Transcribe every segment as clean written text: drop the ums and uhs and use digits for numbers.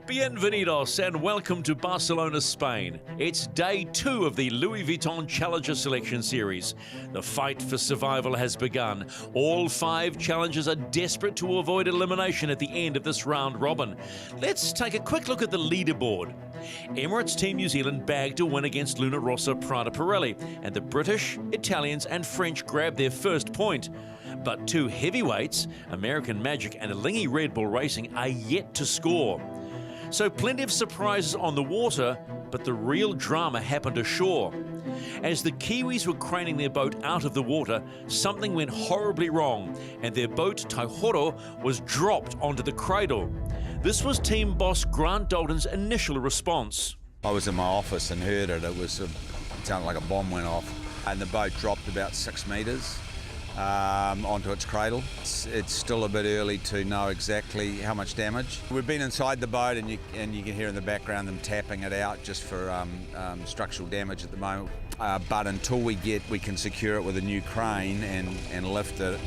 Bienvenidos and welcome to Barcelona, Spain. It's day 2 of the Louis Vuitton Challenger Selection Series. The fight for survival has begun. All 5 challengers are desperate to avoid elimination at the end of this round robin. Let's take a quick look at the leaderboard. Emirates Team New Zealand bagged a win against Rossa, Prada, Pirelli, and the British, Italians and French grabbed their first point. But 2 heavyweights, American Magic and Alinghi Red Bull Racing, are yet to score. So plenty of surprises on the water, but the real drama happened ashore. As the Kiwis were craning their boat out of the water, something went horribly wrong, and their boat, Taihoro, was dropped onto the cradle. This was team boss Grant Dalton's initial response. I was in my office and heard it. It sounded like a bomb went off, and the boat dropped about 6 metres. Onto its cradle. It's still a bit early to know exactly how much damage. We've been inside the boat and you can hear in the background them tapping it out just for structural damage at the moment. But until we can secure it with a new crane and lift it,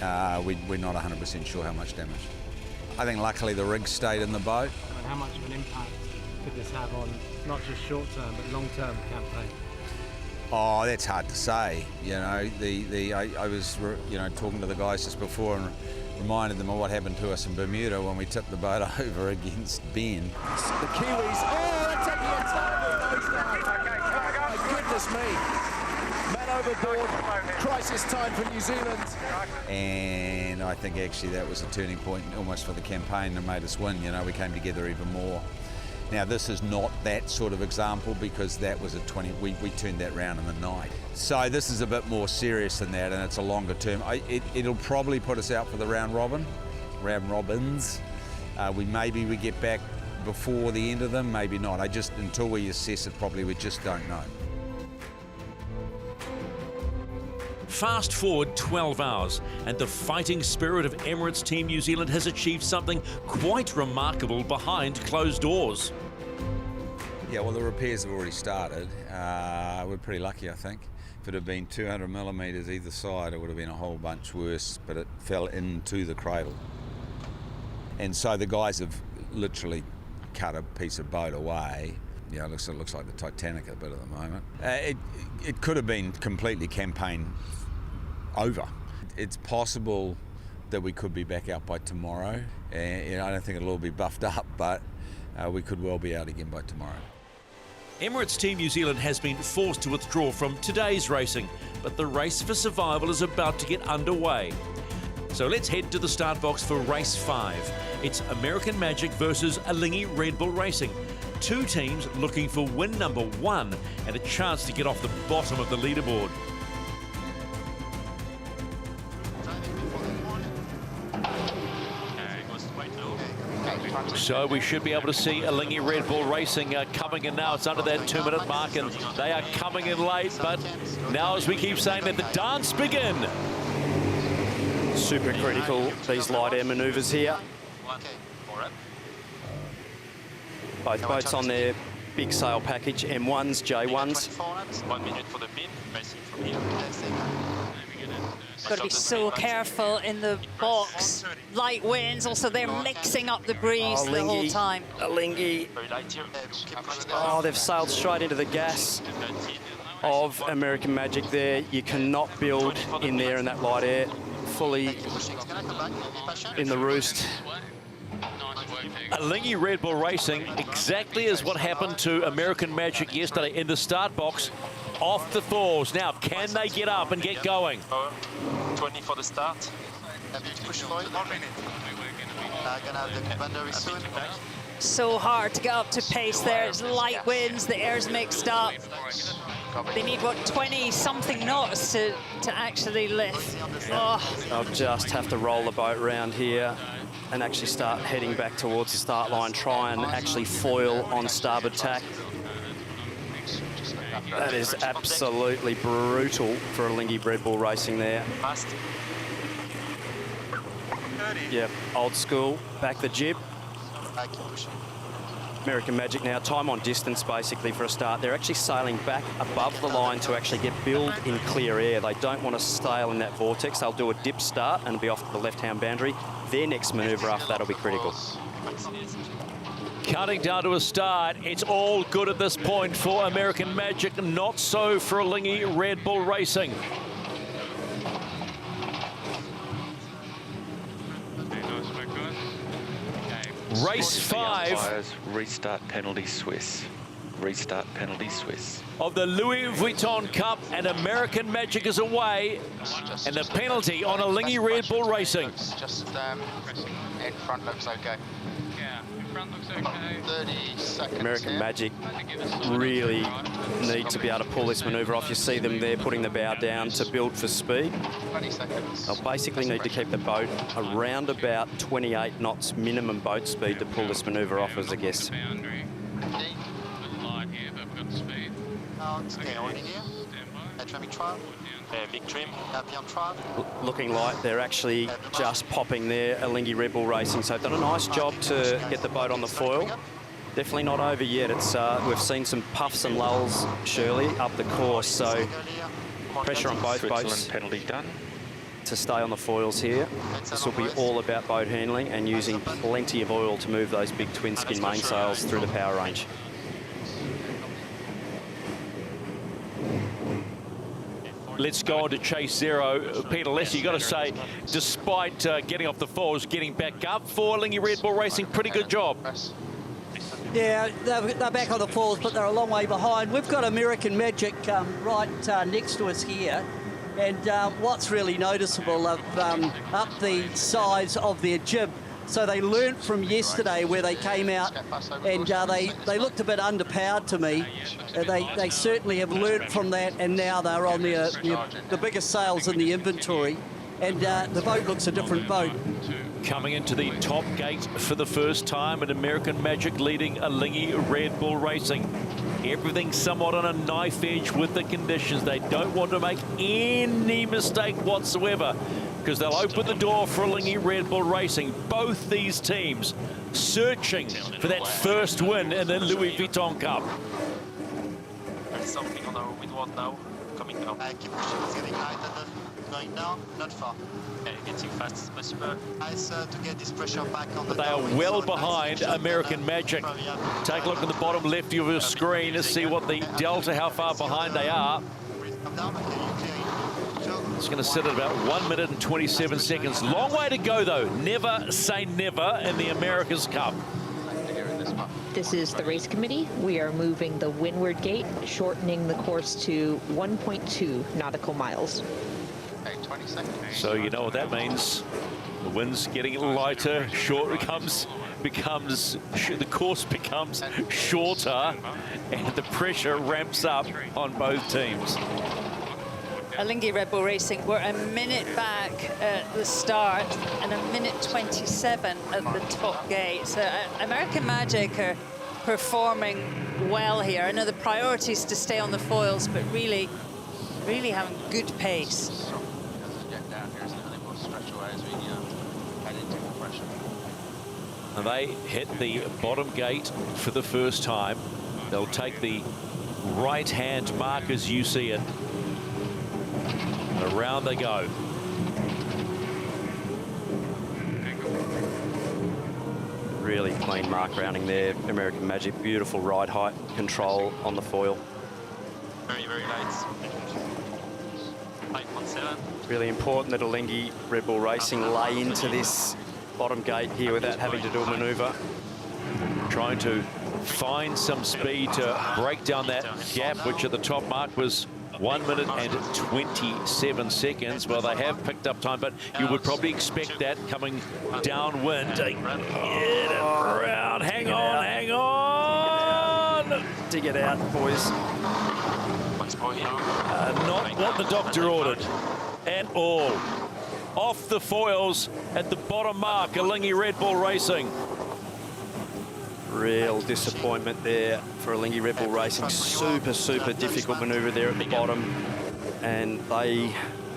we're not 100% sure how much damage. I think luckily the rig stayed in the boat. And how much of an impact could this have on not just short-term but long-term campaign? Oh, that's hard to say. You know, I was talking to the guys just before and reminded them of what happened to us in Bermuda when we tipped the boat over against Ben. The Kiwis, they're taking a terrible nosedive. Oh, goodness me. Man overboard, crisis time for New Zealand. And I think actually that was a turning point almost for the campaign and made us win. You know, we came together even more. Now this is not that sort of example because that was we turned that round in the night. So this is a bit more serious than that and it's a longer term. It'll probably put us out for the round robins. Maybe we get back before the end of them, maybe not. Until we assess it properly, we just don't know. Fast forward 12 hours, and the fighting spirit of Emirates Team New Zealand has achieved something quite remarkable behind closed doors. Yeah, well, the repairs have already started. We're pretty lucky, I think. If it had been 200 millimetres either side, it would have been a whole bunch worse, but it fell into the cradle. And so the guys have literally cut a piece of boat away. Yeah, it looks like the Titanic a bit at the moment. It could have been completely campaign over. It's possible that we could be back out by tomorrow. I don't think it'll all be buffed up, but we could well be out again by tomorrow. Emirates Team New Zealand has been forced to withdraw from today's racing, but the race for survival is about to get underway. So let's head to the start box for race 5. It's American Magic versus Alinghi Red Bull Racing. 2 teams looking for win number 1 and a chance to get off the bottom of the leaderboard. So we should be able to see Alinghi Red Bull Racing coming in now. It's under that 2-minute mark and they are coming in late, but now, as we keep saying, let the dance begin. Super critical, these light air manoeuvres here. Both boats on their big sail package, M1s, J1s. 1 minute for the pin, racing from here. Got to be so careful in the box. Light winds, also they're mixing up the breeze the whole time. Alinghi. Oh, they've sailed straight into the gas of American Magic there. You cannot build in there in that light air. Fully in the roost. Alinghi Red Bull Racing, exactly as what happened to American Magic yesterday in the start box, off the thaws. Now, can they get up and get going? 20 for the start. Push forward. 1 minute. Gonna have the boundary soon. So hard to get up to pace there. It's light winds, the air's mixed up. They need, what, 20-something knots to actually lift. Oh. They'll just have to roll the boat around here and actually start heading back towards the start line, try and actually foil on starboard tack. That is absolutely brutal for Alinghi Red Bull Racing there. Yep, old school, back the jib. American Magic now, time on distance basically for a start. They're actually sailing back above the line to actually get billed in clear air. They don't want to sail in that vortex. They'll do a dip start and be off to the left-hand boundary. Their next manoeuvre after that will be critical. Counting down to a start. It's all good at this point for American Magic, not so for Lingy Red Bull Racing. Race 5. Restart penalty Swiss. Restart penalty Swiss. Of the Louis Vuitton Cup, and American Magic is away, and the penalty on a Lingy Red Bull Racing. Just in front looks okay. Yeah, in front looks okay. 30 seconds. American here. Magic really need to be able to pull this manoeuvre off. You see them there putting the bow down to build for speed. 20 seconds. They'll basically need to keep the boat around about 28 knots minimum boat speed to pull this manoeuvre off as a guess. Okay, all in here. Traffic trial. Big trim. Beyond trial. Looking like they're actually just popping there, Lingy Red Bull Racing. So they've done a nice job to get the boat on the foil. Definitely not over yet. It's we've seen some puffs and lulls, Shirley, up the course. So pressure on both boats Penalty done. to stay on the foils here. This will be all about boat handling and using plenty of oil to move those big twin skin mainsails through the power range. Let's go on to chase zero. Peter Leslie, you've got to say, despite getting off the foils, getting back up for Lingy Red Bull Racing, pretty good job. Yeah, they're back on the foils, but they're a long way behind. We've got American Magic right next to us here. And what's really noticeable of up the size of their jib. So they learnt from yesterday where they came out and they looked a bit underpowered to me. They certainly have learnt from that, and now they're on the biggest sails in the inventory. And the boat looks a different boat. Coming into the top gate for the first time, and American Magic leading a Lingy Red Bull Racing. Everything somewhat on a knife edge with the conditions. They don't want to make any mistake whatsoever, because they'll open the door for Lingy Red Bull Racing. Both these teams searching for that first win in the Louis Vuitton Cup. There's something on our windward now, coming down. Keep pushing, it's getting lighter, going down, not far. Okay, getting fast as possible. Nice to get this pressure back on the But they are well behind American Magic. Take a look at the bottom left of your screen to see what the delta, how far behind they are. It's going to sit at about 1 minute and 27 seconds. Long way to go, though. Never say never in the America's Cup. This is the race committee. We are moving the windward gate, shortening the course to 1.2 nautical miles. Okay, 20 seconds. So you know what that means. The wind's getting lighter, the course becomes shorter, and the pressure ramps up on both teams. Lingy Red Bull Racing, we're a minute back at the start and a minute 27 at the top gate. So American Magic are performing well here. I know the priority is to stay on the foils, but really having good pace. And they hit the bottom gate for the first time. They'll take the right-hand mark as you see it. Around they go. Really clean mark rounding there. American Magic, beautiful ride height control on the foil. Very, very light. 5.7. Really important that a Lingy Red Bull Racing lay into this bottom gate here without having to do a manoeuvre. Trying to find some speed to break down that gap, which at the top mark was 1 minute and 27 seconds. Well, they have picked up time, but you would probably expect that coming downwind. Get it around. Hang on. Dig it out, boys. Not what the doctor ordered at all. Off the foils at the bottom mark, a Lingy Red Bull Racing. Real disappointment there for a Lingy Red Bull Racing. Super difficult manoeuvre there at the bottom, and they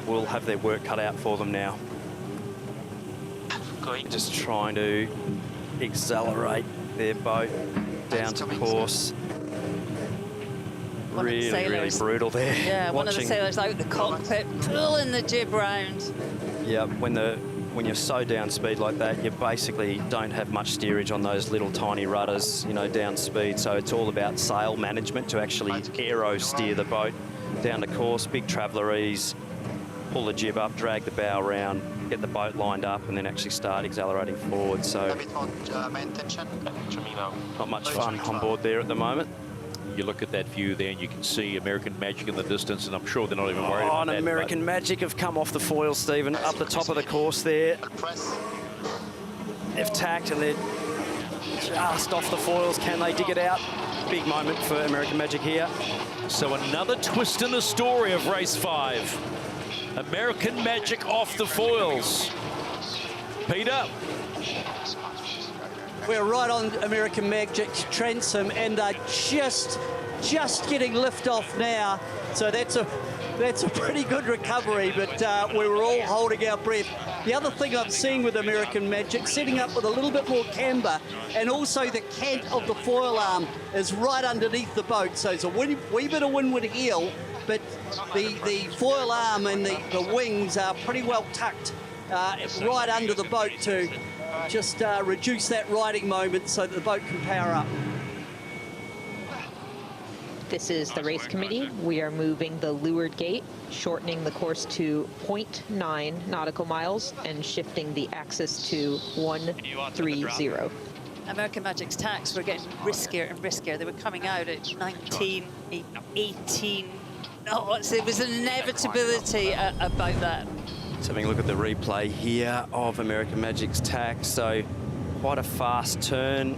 will have their work cut out for them now. Just trying to accelerate their boat down to course. Really brutal there. Yeah, one of the sailors out the cockpit pulling the jib round. Yeah, when the when you're so down speed like that, you basically don't have much steerage on those little tiny rudders, you know, down speed. So it's all about sail management to actually aero steer the boat down the course, big traveller ease, pull the jib up, drag the bow around, get the boat lined up, and then actually start accelerating forward. So A bit more main tension. not much fun on board there at the moment. You look at that view there and you can see American Magic in the distance, and I'm sure they're not even worried about that. American Magic have come off the foil, Stephen, up the top of the course there. They've tacked and they're just off the foils. Can they dig it out? Big moment for American Magic here. So another twist in the story of race 5. American Magic off the foils. Peter? We're right on American Magic's transom, and they're just getting lift off now. So that's a pretty good recovery, but we were all holding our breath. The other thing I'm seeing with American Magic, setting up with a little bit more camber, and also the cant of the foil arm is right underneath the boat. So there's a wee bit of windward heel, but the foil arm and the wings are pretty well tucked right under the boat to just reduce that riding moment so that the boat can power up. This is the race committee. We are moving the leeward gate, shortening the course to 0.9 nautical miles and shifting the axis to 130. American Magic's tacks were getting riskier and riskier. They were coming out at 19, 18 knots. There was an inevitability about that. Let's having a look at the replay here of American Magic's tack. So quite a fast turn.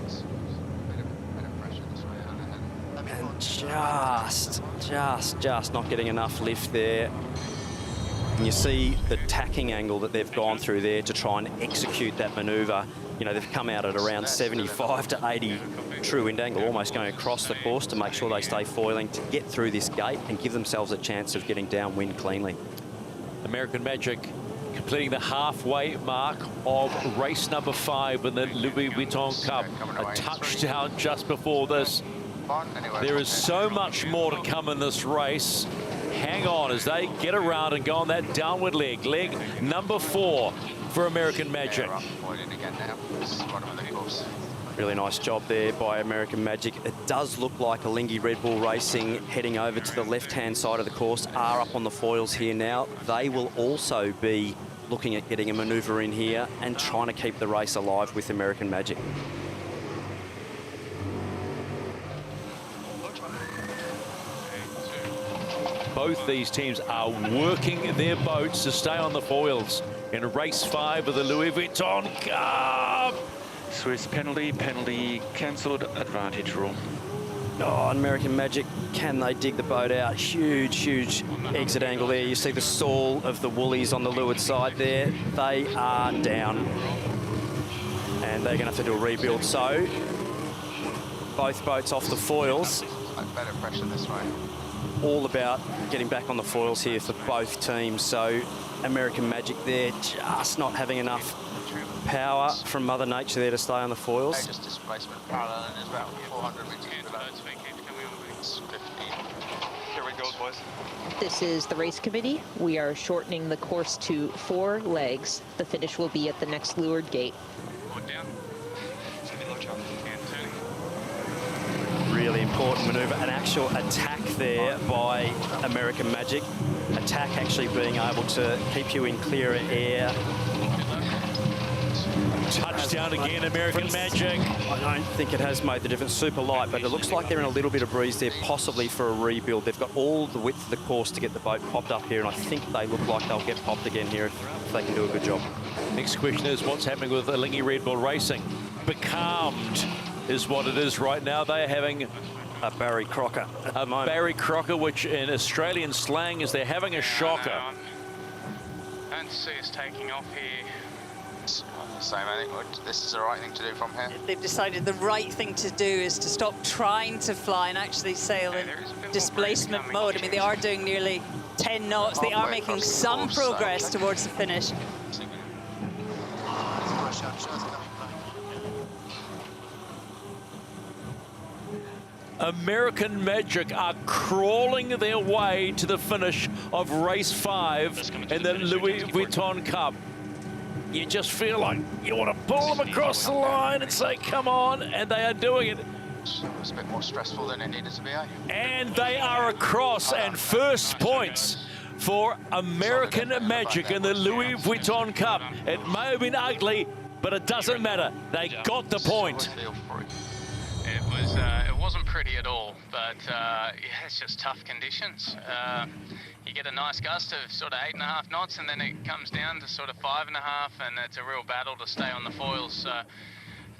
And just not getting enough lift there. And you see the tacking angle that they've gone through there to try and execute that manoeuvre. You know, they've come out at around 75 to 80 true wind angle, almost going across the course to make sure they stay foiling to get through this gate and give themselves a chance of getting downwind cleanly. American Magic completing the halfway mark of race number 5 in the Louis Vuitton Cup. A touchdown just before this. There is so much more to come in this race. Hang on as they get around and go on that downward leg. Leg number 4 for American Magic. Really nice job there by American Magic. It does look like Alinghi Red Bull Racing heading over to the left-hand side of the course are up on the foils here now. They will also be looking at getting a manoeuvre in here and trying to keep the race alive with American Magic. Both these teams are working their boats to stay on the foils in race 5 of the Louis Vuitton Cup. Swiss penalty cancelled, advantage rule. Oh, American Magic, can they dig the boat out? Huge exit angle there. You see the stall of the Woolies on the leeward side there. They are down. And they're going to have to do a rebuild. So, both boats off the foils. Better pressure this way. All about getting back on the foils here for both teams. So, American Magic there just not having enough power from Mother Nature there to stay on the foils. Just displacement parallel and is about 400 meters below. 15. Here we go, boys. This is the race committee. We are shortening the course to 4 legs. The finish will be at the next leeward gate. Going down. It's going to be low chop. And turning. Really important manoeuvre, an actual attack there by American Magic. Attack actually being able to keep you in clearer air. Touchdown again, American Magic. I don't think it has made the difference. Super light, but it looks like they're in a little bit of breeze there, possibly for a rebuild. They've got all the width of the course to get the boat popped up here, and I think they look like they'll get popped again here if they can do a good job. Next question is what's happening with Alinghi Red Bull Racing? Becalmed is what it is right now. They're having a Barry Crocker at the moment. Barry Crocker, which in Australian slang is they're having a shocker. Don't see us taking off here. Same, I think this is the right thing to do from here. They've decided the right thing to do is to stop trying to fly and actually sail in displacement mode. I mean, they are doing nearly 10 knots. They are making some progress towards the finish. American Magic are crawling their way to the finish of race 5 in the Louis Vuitton Cup. you just feel like you want to pull them across the line and say, come on, and they are doing it. It's a bit more stressful than it needed to be, eh? And they are across, and first points for American Magic in the Louis Vuitton Cup. It may have been ugly, but it doesn't matter. They got the point. It wasn't pretty at all, but yeah, it's just tough conditions. You get a nice gust of sort of 8.5 knots, and then it comes down to sort of 5.5, and it's a real battle to stay on the foils. So,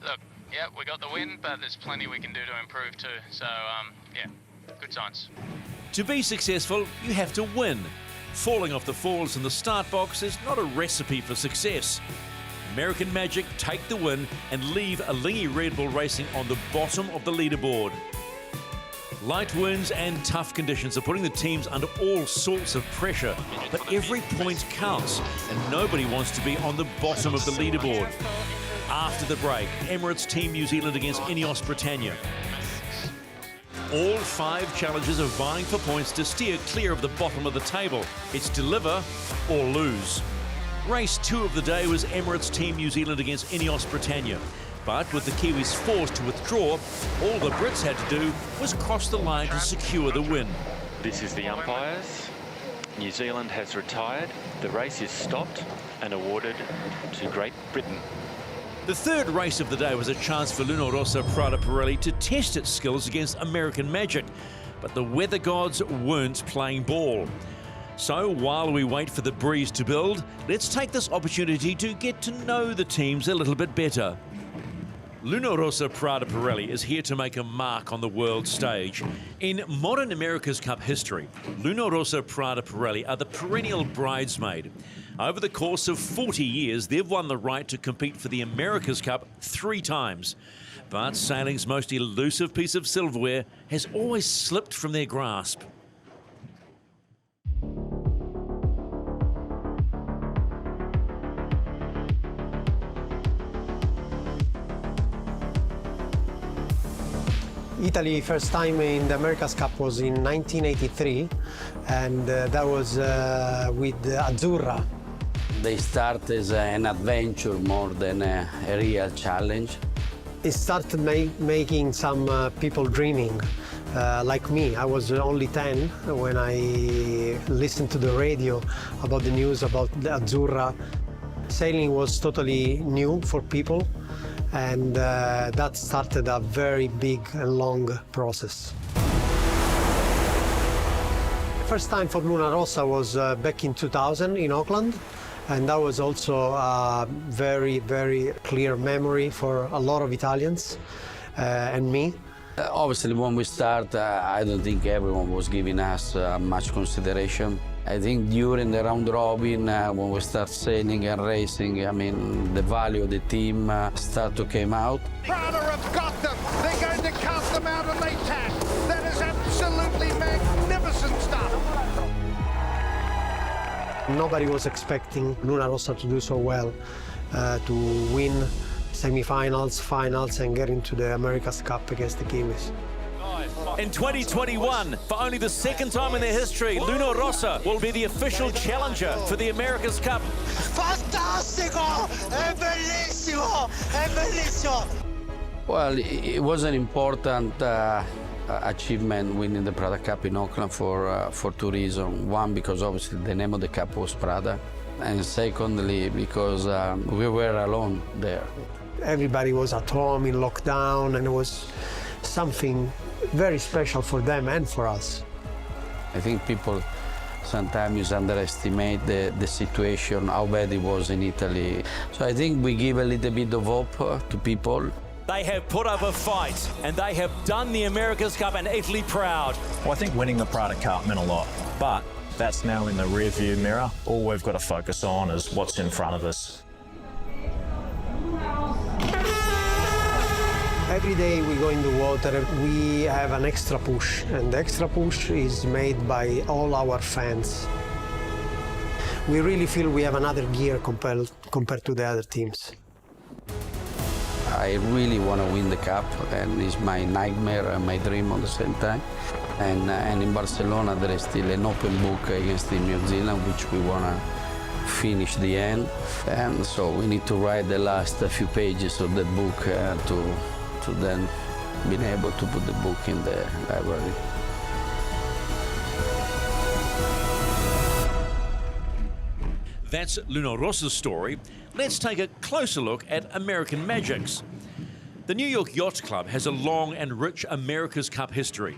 look, yeah, we got the win, but there's plenty we can do to improve too. So, yeah, good signs. To be successful, you have to win. Falling off the foils in the start box is not a recipe for success. American Magic take the win and leave Alinghi Red Bull Racing on the bottom of the leaderboard. Light winds and tough conditions are putting the teams under all sorts of pressure, but every point counts and nobody wants to be on the bottom of the leaderboard. After the break, Emirates Team New Zealand against INEOS Britannia. All 5 challengers are vying for points to steer clear of the bottom of the table. It's deliver or lose. Race 2 of the day was Emirates Team New Zealand against INEOS Britannia. But with the Kiwis forced to withdraw, all the Brits had to do was cross the line to secure the win. This is the umpires. New Zealand has retired. The race is stopped and awarded to Great Britain. The third race of the day was a chance for Rossa Prada Pirelli to test its skills against American Magic, but the weather gods weren't playing ball. So while we wait for the breeze to build, let's take this opportunity to get to know the teams a little bit better. Rossa Prada Pirelli is here to make a mark on the world stage. In modern America's Cup history, Rossa Prada Pirelli are the perennial bridesmaid. Over the course of 40 years, they've won the right to compete for the America's Cup 3 times. But sailing's most elusive piece of silverware has always slipped from their grasp. Italy first time in the America's Cup was in 1983, and that was with Azzurra. They start as an adventure more than a real challenge. It started making some people dreaming, like me. I was only 10 when I listened to the radio about the news about the Azzurra. Sailing was totally new for people, and that started a very big and long process. First time for Rossa was back in 2000 in Auckland, and that was also a very, very clear memory for a lot of Italians and me. Obviously, when we start, I don't think everyone was giving us much consideration. I think during the round robin, when we start sailing and racing, I mean, the value of the team start to come out. Prada have got them. They're going to count them out and they tap. That is absolutely magnificent stuff. Nobody was expecting Rossa to do so well, to win semi-finals, finals, and get into the America's Cup against the Kiwis. In 2021, for only the 2nd time in their history, Rossa will be the official challenger for the America's Cup. Fantastico! È bellissimo! È bellissimo! Well, it was an important achievement winning the Prada Cup in Auckland for 2 reasons. One, because obviously the name of the cup was Prada, and secondly, because we were alone there. Everybody was at home in lockdown, and it was something very special for them and for us. I think people sometimes underestimate the situation, how bad it was in Italy. So I think we give a little bit of hope to people. They have put up a fight, and they have done the America's Cup and Italy proud. Well, I think winning the Prada Cup meant a lot, but that's now in the rear-view mirror. All we've got to focus on is what's in front of us. Every day we go in the water, we have an extra push, and the extra push is made by all our fans. We really feel we have another gear compared to the other teams. I really want to win the cup, and it's my nightmare and my dream at the same time. And in Barcelona there is still an open book against Team New Zealand, which we want to finish the end. And so we need to write the last few pages of the book to then be able to put the book in the library. That's Luna Rossa's story. Let's take a closer look at American Magics. The New York Yacht Club has a long and rich America's Cup history.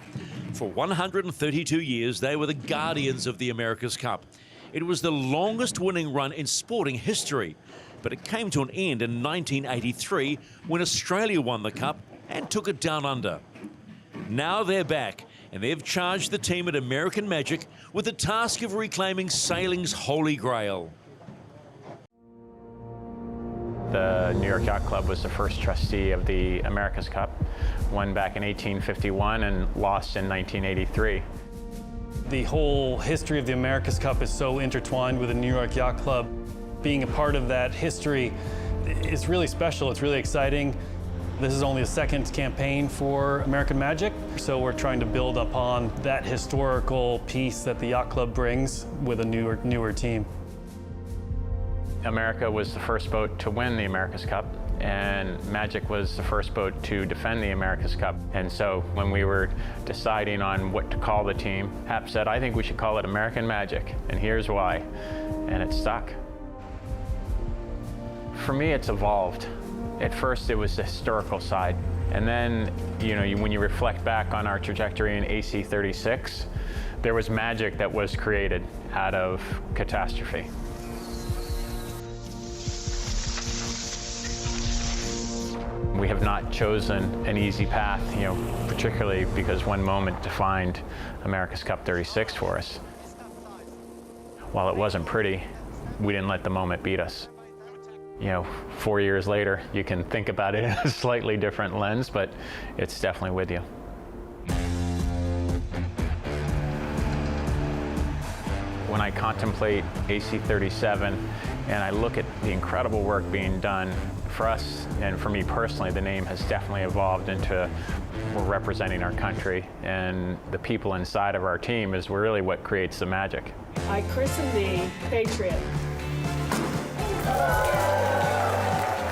For 132 years, they were the guardians of the America's Cup. It was the longest winning run in sporting history, but it came to an end in 1983 when Australia won the Cup and took it down under. Now they're back, and they've charged the team at American Magic with the task of reclaiming sailing's holy grail. The New York Yacht Club was the first trustee of the America's Cup, won back in 1851 and lost in 1983. The whole history of the America's Cup is so intertwined with the New York Yacht Club. Being a part of that history is really special. It's really exciting. This is only the second campaign for American Magic, so we're trying to build upon that historical piece that the Yacht Club brings with a newer team. America was the first boat to win the America's Cup, and Magic was the first boat to defend the America's Cup. And so when we were deciding on what to call the team, Hap said, I think we should call it American Magic, and here's why. And it stuck. For me, it's evolved. At first, it was the historical side. And then, when you reflect back on our trajectory in AC36, there was magic that was created out of catastrophe. We have not chosen an easy path, particularly because one moment defined America's Cup 36 for us. While it wasn't pretty, we didn't let the moment beat us. 4 years later, you can think about it in a slightly different lens, but it's definitely with you. When I contemplate AC37 and I look at the incredible work being done, for us and for me personally, the name has definitely evolved into we're representing our country, and the people inside of our team is really what creates the magic. I christened the Patriot.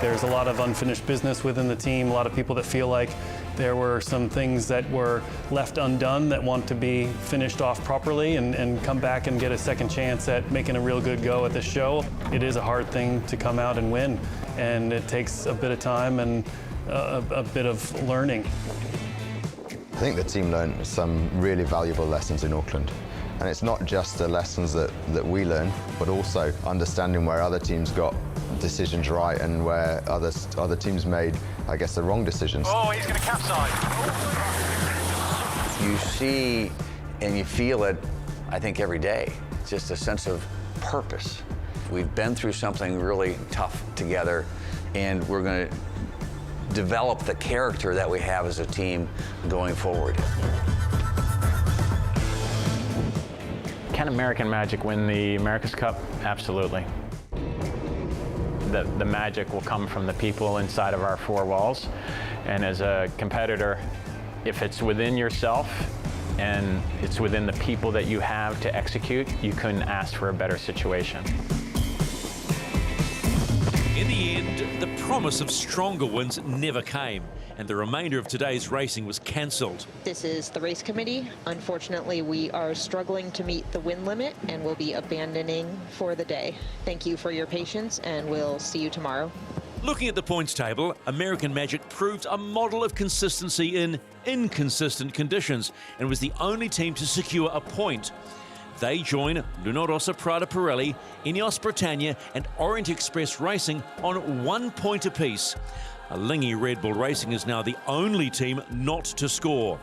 There's a lot of unfinished business within the team, a lot of people that feel like there were some things that were left undone that want to be finished off properly and come back and get a second chance at making a real good go at the show. It is a hard thing to come out and win, and it takes a bit of time and a bit of learning. I think the team learned some really valuable lessons in Auckland. And it's not just the lessons that we learn, but also understanding where other teams got decisions right and where other teams made, I guess, the wrong decisions. Oh, he's going to capsize. You see and you feel it, I think, every day. It's just a sense of purpose. We've been through something really tough together, and we're going to develop the character that we have as a team going forward. Can American Magic win the America's Cup? Absolutely. The magic will come from the people inside of our four walls. And as a competitor, if it's within yourself and it's within the people that you have to execute, you couldn't ask for a better situation. In the end, the promise of stronger wins never came, and the remainder of today's racing was cancelled. This is the race committee. Unfortunately, we are struggling to meet the win limit and will be abandoning for the day. Thank you for your patience, and we'll see you tomorrow. Looking at the points table, American Magic proved a model of consistency in inconsistent conditions and was the only team to secure a point. They join Luna Rossa, Prada, Pirelli, INEOS Britannia and Orient Express Racing on 1 point apiece. Alingi Red Bull Racing is now the only team not to score.